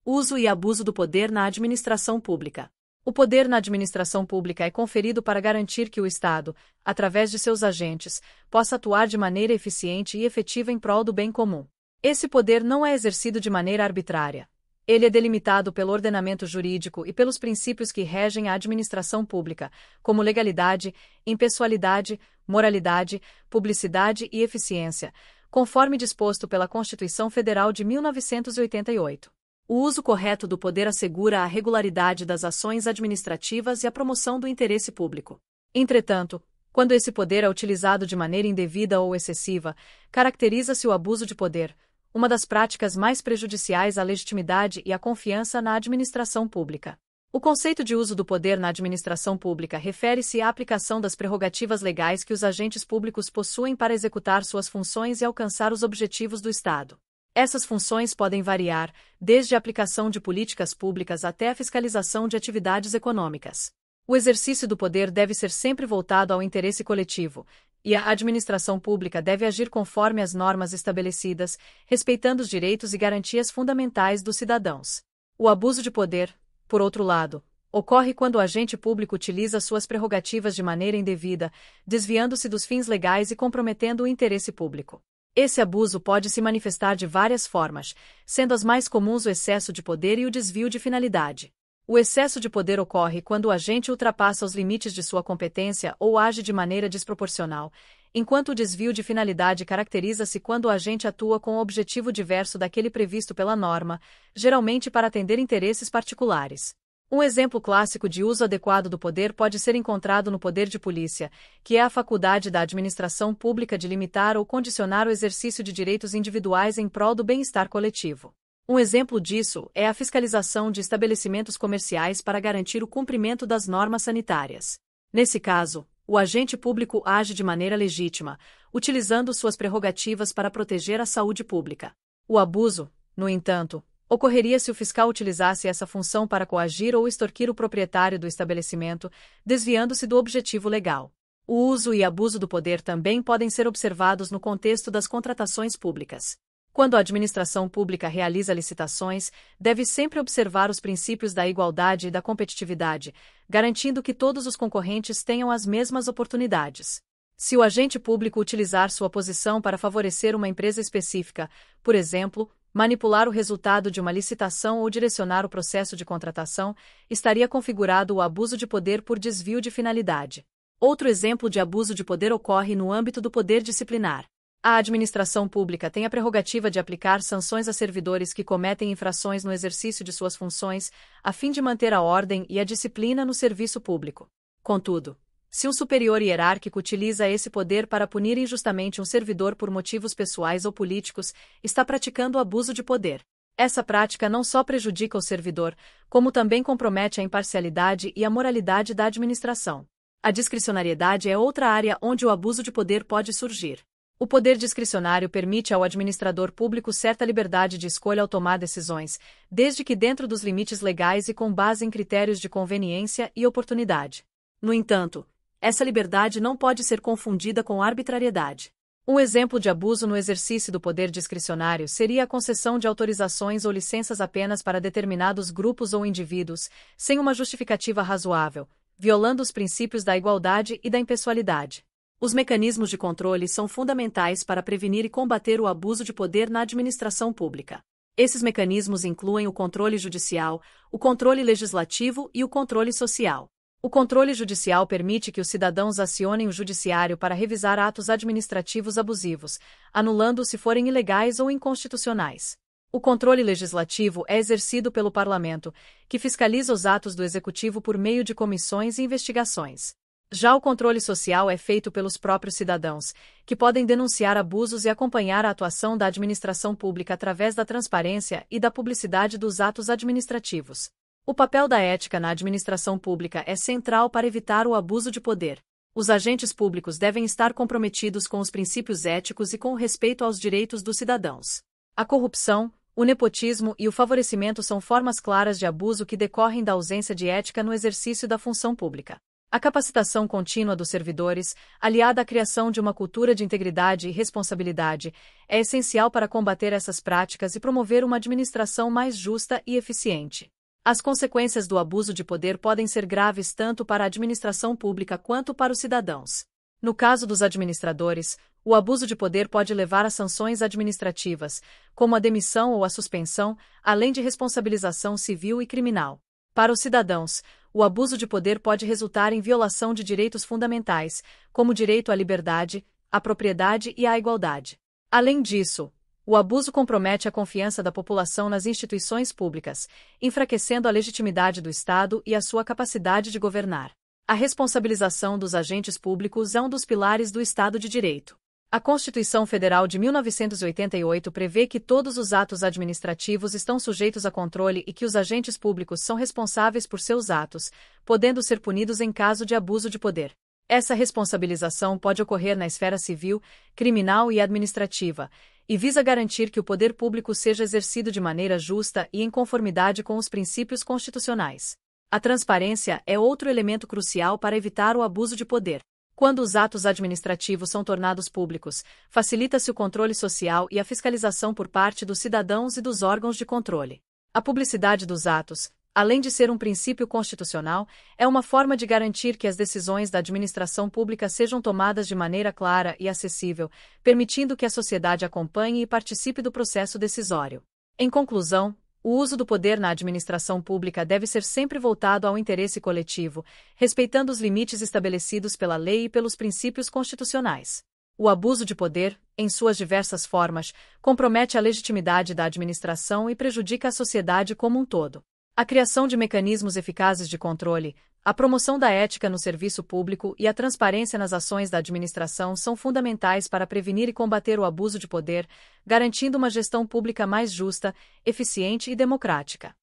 Uso e abuso do poder na administração pública. O poder na administração pública é conferido para garantir que o Estado, através de seus agentes, possa atuar de maneira eficiente e efetiva em prol do bem comum. Esse poder não é exercido de maneira arbitrária. Ele é delimitado pelo ordenamento jurídico e pelos princípios que regem a administração pública, como legalidade, impessoalidade, moralidade, publicidade e eficiência, conforme disposto pela Constituição Federal de 1988. O uso correto do poder assegura a regularidade das ações administrativas e a promoção do interesse público. Entretanto, quando esse poder é utilizado de maneira indevida ou excessiva, caracteriza-se o abuso de poder, uma das práticas mais prejudiciais à legitimidade e à confiança na administração pública. O conceito de uso do poder na administração pública refere-se à aplicação das prerrogativas legais que os agentes públicos possuem para executar suas funções e alcançar os objetivos do Estado. Essas funções podem variar, desde a aplicação de políticas públicas até a fiscalização de atividades econômicas. O exercício do poder deve ser sempre voltado ao interesse coletivo, e a administração pública deve agir conforme as normas estabelecidas, respeitando os direitos e garantias fundamentais dos cidadãos. O abuso de poder, por outro lado, ocorre quando o agente público utiliza suas prerrogativas de maneira indevida, desviando-se dos fins legais e comprometendo o interesse público. Esse abuso pode se manifestar de várias formas, sendo as mais comuns o excesso de poder e o desvio de finalidade. O excesso de poder ocorre quando o agente ultrapassa os limites de sua competência ou age de maneira desproporcional, enquanto o desvio de finalidade caracteriza-se quando o agente atua com o objetivo diverso daquele previsto pela norma, geralmente para atender interesses particulares. Um exemplo clássico de uso adequado do poder pode ser encontrado no poder de polícia, que é a faculdade da administração pública de limitar ou condicionar o exercício de direitos individuais em prol do bem-estar coletivo. Um exemplo disso é a fiscalização de estabelecimentos comerciais para garantir o cumprimento das normas sanitárias. Nesse caso, o agente público age de maneira legítima, utilizando suas prerrogativas para proteger a saúde pública. O abuso, no entanto, ocorreria se o fiscal utilizasse essa função para coagir ou extorquir o proprietário do estabelecimento, desviando-se do objetivo legal. O uso e abuso do poder também podem ser observados no contexto das contratações públicas. Quando a administração pública realiza licitações, deve sempre observar os princípios da igualdade e da competitividade, garantindo que todos os concorrentes tenham as mesmas oportunidades. Se o agente público utilizar sua posição para favorecer uma empresa específica, por exemplo, manipular o resultado de uma licitação ou direcionar o processo de contratação, estaria configurado o abuso de poder por desvio de finalidade. Outro exemplo de abuso de poder ocorre no âmbito do poder disciplinar. A administração pública tem a prerrogativa de aplicar sanções a servidores que cometem infrações no exercício de suas funções, a fim de manter a ordem e a disciplina no serviço público. Contudo, se um superior hierárquico utiliza esse poder para punir injustamente um servidor por motivos pessoais ou políticos, está praticando abuso de poder. Essa prática não só prejudica o servidor, como também compromete a imparcialidade e a moralidade da administração. A discricionariedade é outra área onde o abuso de poder pode surgir. O poder discricionário permite ao administrador público certa liberdade de escolha ao tomar decisões, desde que dentro dos limites legais e com base em critérios de conveniência e oportunidade. No entanto, essa liberdade não pode ser confundida com arbitrariedade. Um exemplo de abuso no exercício do poder discricionário seria a concessão de autorizações ou licenças apenas para determinados grupos ou indivíduos, sem uma justificativa razoável, violando os princípios da igualdade e da impessoalidade. Os mecanismos de controle são fundamentais para prevenir e combater o abuso de poder na administração pública. Esses mecanismos incluem o controle judicial, o controle legislativo e o controle social. O controle judicial permite que os cidadãos acionem o judiciário para revisar atos administrativos abusivos, anulando-os se forem ilegais ou inconstitucionais. O controle legislativo é exercido pelo Parlamento, que fiscaliza os atos do Executivo por meio de comissões e investigações. Já o controle social é feito pelos próprios cidadãos, que podem denunciar abusos e acompanhar a atuação da administração pública através da transparência e da publicidade dos atos administrativos. O papel da ética na administração pública é central para evitar o abuso de poder. Os agentes públicos devem estar comprometidos com os princípios éticos e com o respeito aos direitos dos cidadãos. A corrupção, o nepotismo e o favorecimento são formas claras de abuso que decorrem da ausência de ética no exercício da função pública. A capacitação contínua dos servidores, aliada à criação de uma cultura de integridade e responsabilidade, é essencial para combater essas práticas e promover uma administração mais justa e eficiente. As consequências do abuso de poder podem ser graves tanto para a administração pública quanto para os cidadãos. No caso dos administradores, o abuso de poder pode levar a sanções administrativas, como a demissão ou a suspensão, além de responsabilização civil e criminal. Para os cidadãos, o abuso de poder pode resultar em violação de direitos fundamentais, como o direito à liberdade, à propriedade e à igualdade. Além disso, o abuso compromete a confiança da população nas instituições públicas, enfraquecendo a legitimidade do Estado e a sua capacidade de governar. A responsabilização dos agentes públicos é um dos pilares do Estado de Direito. A Constituição Federal de 1988 prevê que todos os atos administrativos estão sujeitos a controle e que os agentes públicos são responsáveis por seus atos, podendo ser punidos em caso de abuso de poder. Essa responsabilização pode ocorrer na esfera civil, criminal e administrativa, e visa garantir que o poder público seja exercido de maneira justa e em conformidade com os princípios constitucionais. A transparência é outro elemento crucial para evitar o abuso de poder. Quando os atos administrativos são tornados públicos, facilita-se o controle social e a fiscalização por parte dos cidadãos e dos órgãos de controle. A publicidade dos atos, além de ser um princípio constitucional, é uma forma de garantir que as decisões da administração pública sejam tomadas de maneira clara e acessível, permitindo que a sociedade acompanhe e participe do processo decisório. Em conclusão, o uso do poder na administração pública deve ser sempre voltado ao interesse coletivo, respeitando os limites estabelecidos pela lei e pelos princípios constitucionais. O abuso de poder, em suas diversas formas, compromete a legitimidade da administração e prejudica a sociedade como um todo. A criação de mecanismos eficazes de controle, a promoção da ética no serviço público e a transparência nas ações da administração são fundamentais para prevenir e combater o abuso de poder, garantindo uma gestão pública mais justa, eficiente e democrática.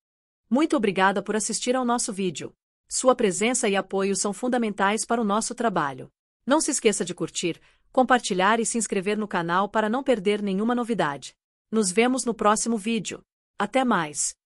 Muito obrigada por assistir ao nosso vídeo. Sua presença e apoio são fundamentais para o nosso trabalho. Não se esqueça de curtir, compartilhar e se inscrever no canal para não perder nenhuma novidade. Nos vemos no próximo vídeo. Até mais!